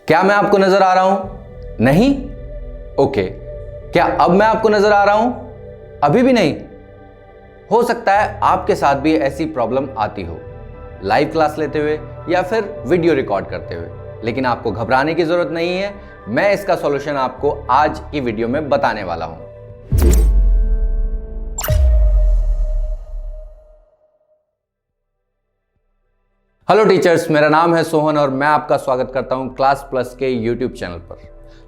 क्या मैं आपको नजर आ रहा हूं? नहीं? ओके। क्या अब मैं आपको नजर आ रहा हूं? अभी भी नहीं? हो सकता है आपके साथ भी ऐसी प्रॉब्लम आती हो, लाइव क्लास लेते हुए या फिर वीडियो रिकॉर्ड करते हुए, लेकिन आपको घबराने की जरूरत नहीं है। मैं इसका सॉल्यूशन आपको आज की वीडियो में बताने वाला हूं। हेलो टीचर्स, मेरा नाम है सोहन और मैं आपका स्वागत करता हूं क्लास प्लस के यूट्यूब चैनल पर।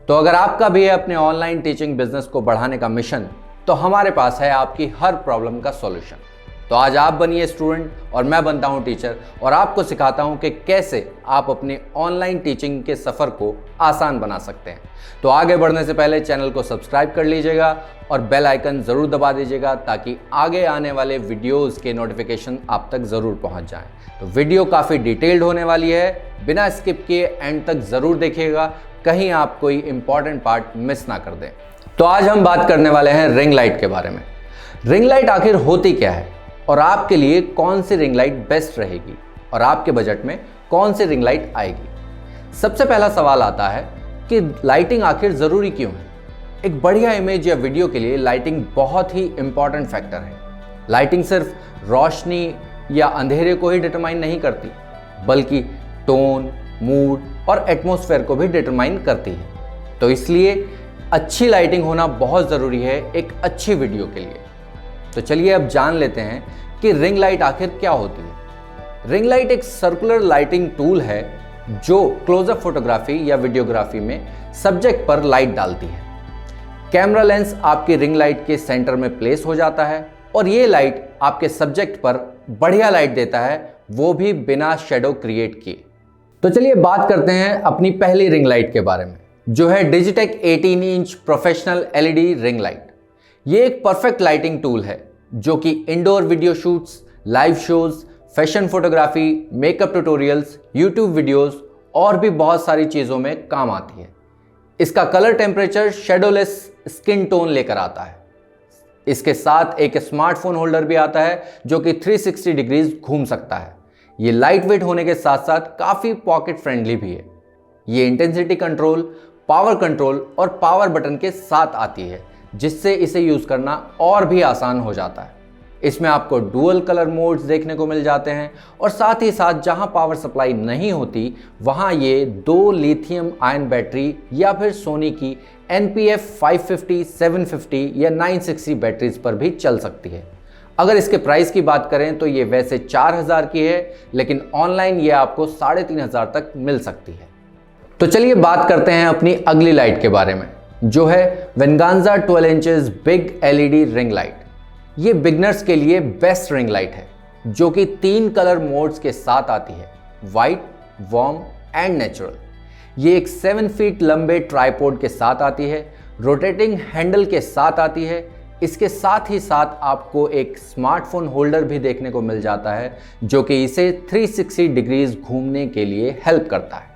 तो अगर आपका भी है अपने ऑनलाइन टीचिंग बिजनेस को बढ़ाने का मिशन, तो हमारे पास है आपकी हर प्रॉब्लम का सॉल्यूशन। तो आज आप बनिए स्टूडेंट और मैं बनता हूं टीचर और आपको सिखाता हूं कि कैसे आप अपने ऑनलाइन टीचिंग के सफ़र को आसान बना सकते हैं। तो आगे बढ़ने से पहले चैनल को सब्सक्राइब कर लीजिएगा और बेल आइकन ज़रूर दबा दीजिएगा ताकि आगे आने वाले वीडियोज़ के नोटिफिकेशन आप तक ज़रूर पहुंच जाएं। तो वीडियो काफ़ी डिटेल्ड होने वाली है, बिना स्किप किए एंड तक ज़रूर देखिएगा, कहीं आप कोई इंपॉर्टेंट पार्ट मिस ना कर दें। तो आज हम बात करने वाले हैं रिंग लाइट के बारे में। रिंग लाइट आखिर होती क्या है और आपके लिए कौन सी रिंग लाइट बेस्ट रहेगी और आपके बजट में कौन सी रिंग लाइट आएगी। सबसे पहला सवाल आता है कि लाइटिंग आखिर ज़रूरी क्यों है। एक बढ़िया इमेज या वीडियो के लिए लाइटिंग बहुत ही इंपॉर्टेंट फैक्टर है। लाइटिंग सिर्फ रोशनी या अंधेरे को ही डिटरमाइन नहीं करती, बल्कि टोन, मूड और एटमॉस्फेयर को भी डिटरमाइन करती है। तो इसलिए अच्छी लाइटिंग होना बहुत ज़रूरी है एक अच्छी वीडियो के लिए। तो चलिए अब जान लेते हैं कि रिंग लाइट आखिर क्या होती है। रिंग लाइट एक सर्कुलर लाइटिंग टूल है जो क्लोजअप फोटोग्राफी या वीडियोग्राफी में सब्जेक्ट पर लाइट डालती है। कैमरा लेंस आपकी रिंग लाइट के सेंटर में प्लेस हो जाता है और ये लाइट आपके सब्जेक्ट पर बढ़िया लाइट देता है, वो भी बिना शेडो क्रिएट किए। तो चलिए बात करते हैं अपनी पहली रिंग लाइट के बारे में, जो है Digitek 18 inch professional LED ring light. ये एक परफेक्ट लाइटिंग टूल है जो कि indoor video shoots, live shows, fashion photography, makeup tutorials, YouTube videos और भी बहुत सारी चीज़ों में काम आती है। इसका colour temperature shadowless skin tone लेकर आता है। इसके साथ एक स्मार्टफोन होल्डर भी आता है जो कि 360 डिग्रीज घूम सकता है। ये लाइट वेट होने के साथ साथ काफ़ी पॉकेट फ्रेंडली भी है। ये इंटेंसिटी कंट्रोल, पावर कंट्रोल और पावर बटन के साथ आती है, जिससे इसे यूज़ करना और भी आसान हो जाता है। इसमें आपको डुअल कलर मोड्स देखने को मिल जाते हैं और साथ ही साथ जहां पावर सप्लाई नहीं होती वहां ये 2 लिथियम आयन बैटरी या फिर सोनी की NPF 550, 750 या 960 बैटरीज पर भी चल सकती है। अगर इसके प्राइस की बात करें तो ये वैसे 4000 की है, लेकिन ऑनलाइन ये आपको 3500 तक मिल सकती है। तो चलिए बात करते हैं अपनी अगली लाइट के बारे में, जो है वेंगांजा 12 inches big LED ring light. ये बिगनर्स के लिए बेस्ट रिंग लाइट है जो कि 3 कलर मोड्स के साथ आती है, वाइट, वार्म एंड नेचुरल। ये एक 7 फीट लंबे ट्राइपॉड के साथ आती है, रोटेटिंग हैंडल के साथ आती है। इसके साथ ही साथ आपको एक स्मार्टफोन होल्डर भी देखने को मिल जाता है जो कि इसे 360 डिग्रीज घूमने के लिए हेल्प करता है।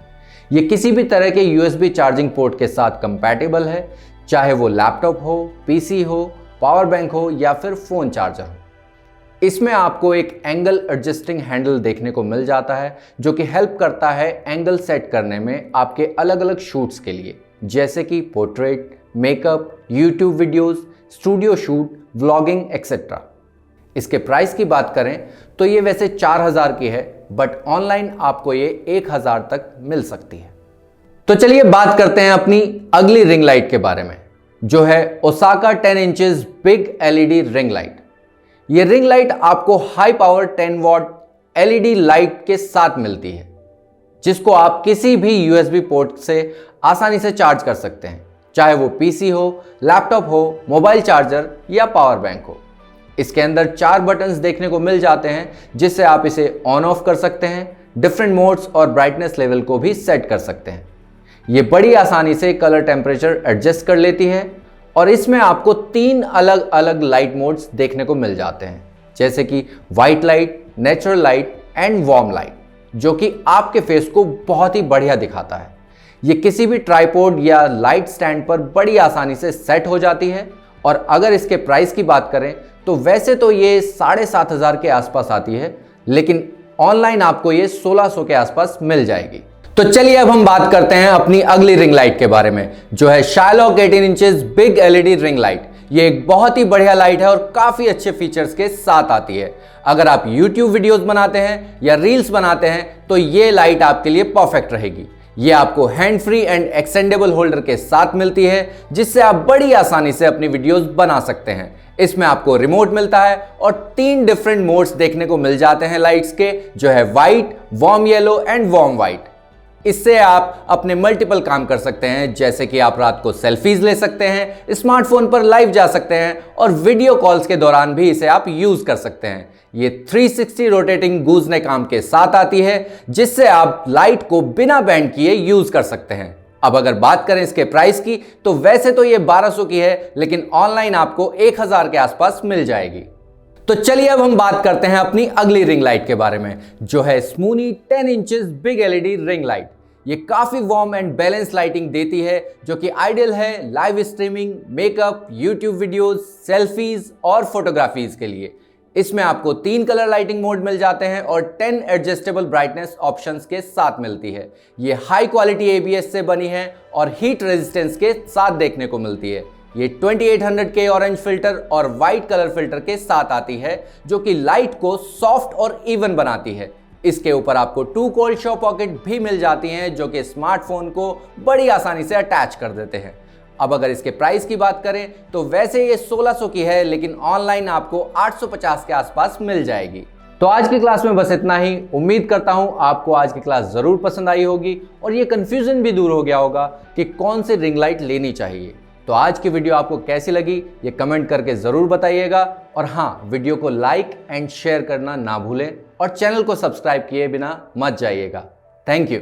ये किसी भी तरह के USB चार्जिंग पोर्ट के साथ कंपैटिबल है, चाहे वो लैपटॉप हो, PC हो, पावर बैंक हो या फिर फ़ोन चार्जर हो। इसमें आपको एक एंगल एडजस्टिंग हैंडल देखने को मिल जाता है जो कि हेल्प करता है एंगल सेट करने में आपके अलग अलग शूट्स के लिए, जैसे कि portrait, makeup, YouTube videos, studio shoot, vlogging etcetera. इसके प्राइस की बात करें तो ये वैसे 4000 की है, बट ऑनलाइन आपको ये 1000 तक मिल सकती है। तो चलिए बात करते हैं अपनी अगली रिंग लाइट के बारे में, जो है Osaka 10 inches big LED ring light. ये रिंग लाइट आपको high power 10 what LED light के साथ मिलती है, जिसको आप किसी भी USB पोर्ट से आसानी से चार्ज कर सकते हैं, चाहे वो PC हो, लैपटॉप हो, मोबाइल चार्जर या पावर बैंक हो। इसके अंदर 4 बटन्स देखने को मिल जाते हैं जिससे आप इसे ऑन ऑफ कर सकते हैं, डिफरेंट मोड्स और ब्राइटनेस लेवल को भी सेट कर सकते हैं। ये बड़ी आसानी से कलर टेम्परेचर एडजस्ट कर लेती है और इसमें आपको 3 अलग अलग लाइट मोड्स देखने को मिल जाते हैं, जैसे कि white light, natural light and warm light, जो कि आपके फेस को बहुत ही बढ़िया दिखाता है। ये किसी भी ट्राइपॉड या लाइट स्टैंड पर बड़ी आसानी से सेट हो जाती है। और अगर इसके प्राइस की बात करें तो वैसे तो ये 7500 के आसपास आती है, लेकिन ऑनलाइन आपको ये 1600 के आसपास मिल जाएगी। तो चलिए अब हम बात करते हैं अपनी अगली रिंग लाइट के बारे में, जो है Shylock 18 inches big LED ring light. ये एक बहुत ही बढ़िया लाइट है और काफी अच्छे फीचर्स के साथ आती है। अगर आप YouTube वीडियोस बनाते हैं या रील्स बनाते हैं तो ये लाइट आपके लिए परफेक्ट रहेगी। ये आपको hand free and extendable holder के साथ मिलती है, जिससे आप बड़ी आसानी से अपनी वीडियोस बना सकते हैं। इसमें आपको रिमोट मिलता है और 3 डिफरेंट मोड्स देखने को मिल जाते हैं लाइट्स के, जो है white, warm yellow and warm white. इससे आप अपने मल्टीपल काम कर सकते हैं, जैसे कि आप रात को सेल्फीज ले सकते हैं, स्मार्टफोन पर लाइव जा सकते हैं और वीडियो कॉल्स के दौरान भी इसे आप यूज कर सकते हैं। ये 360 रोटेटिंग गूजनेक आर्म के साथ आती है, जिससे आप लाइट को बिना बैंड किए यूज कर सकते हैं। अब अगर बात करें इसके प्राइस की, तो वैसे तो ये 1200 की है, लेकिन ऑनलाइन आपको 1000 के आसपास मिल जाएगी। तो चलिए अब हम बात करते हैं अपनी अगली रिंग लाइट के बारे में, जो है स्मूनी 10 inches big LED ring light. ये काफी वार्म एंड बैलेंस लाइटिंग देती है, जो कि आइडियल है live streaming, makeup, YouTube videos, selfies और फोटोग्राफीज के लिए। इसमें आपको 3 कलर लाइटिंग मोड मिल जाते हैं और 10 एडजस्टेबल ब्राइटनेस ऑप्शंस के साथ मिलती है। ये हाई क्वालिटी ABS से बनी है और हीट रेजिस्टेंस के साथ देखने को मिलती है। ये 2800K ऑरेंज फिल्टर और वाइट कलर फिल्टर के साथ आती है, जो कि लाइट को सॉफ्ट और इवन बनाती है। इसके ऊपर आपको 2 कोल्ड शॉ पॉकेट भी मिल जाती हैं, जो कि स्मार्टफोन को बड़ी आसानी से अटैच कर देते हैं। अब अगर इसके प्राइस की बात करें तो वैसे ये 1600 की है, लेकिन ऑनलाइन आपको 850 के आसपास मिल जाएगी। तो आज की क्लास में बस इतना ही। उम्मीद करता हूं आपको आज की क्लास जरूर पसंद आई होगी और ये कंफ्यूजन भी दूर हो गया होगा कि कौन सी रिंग लाइट लेनी चाहिए। तो आज की वीडियो आपको कैसी लगी ये कमेंट करके जरूर बताइएगा, और हाँ, वीडियो को लाइक एंड शेयर करना ना भूलें और चैनल को सब्सक्राइब किए बिना मत जाइएगा। Thank you.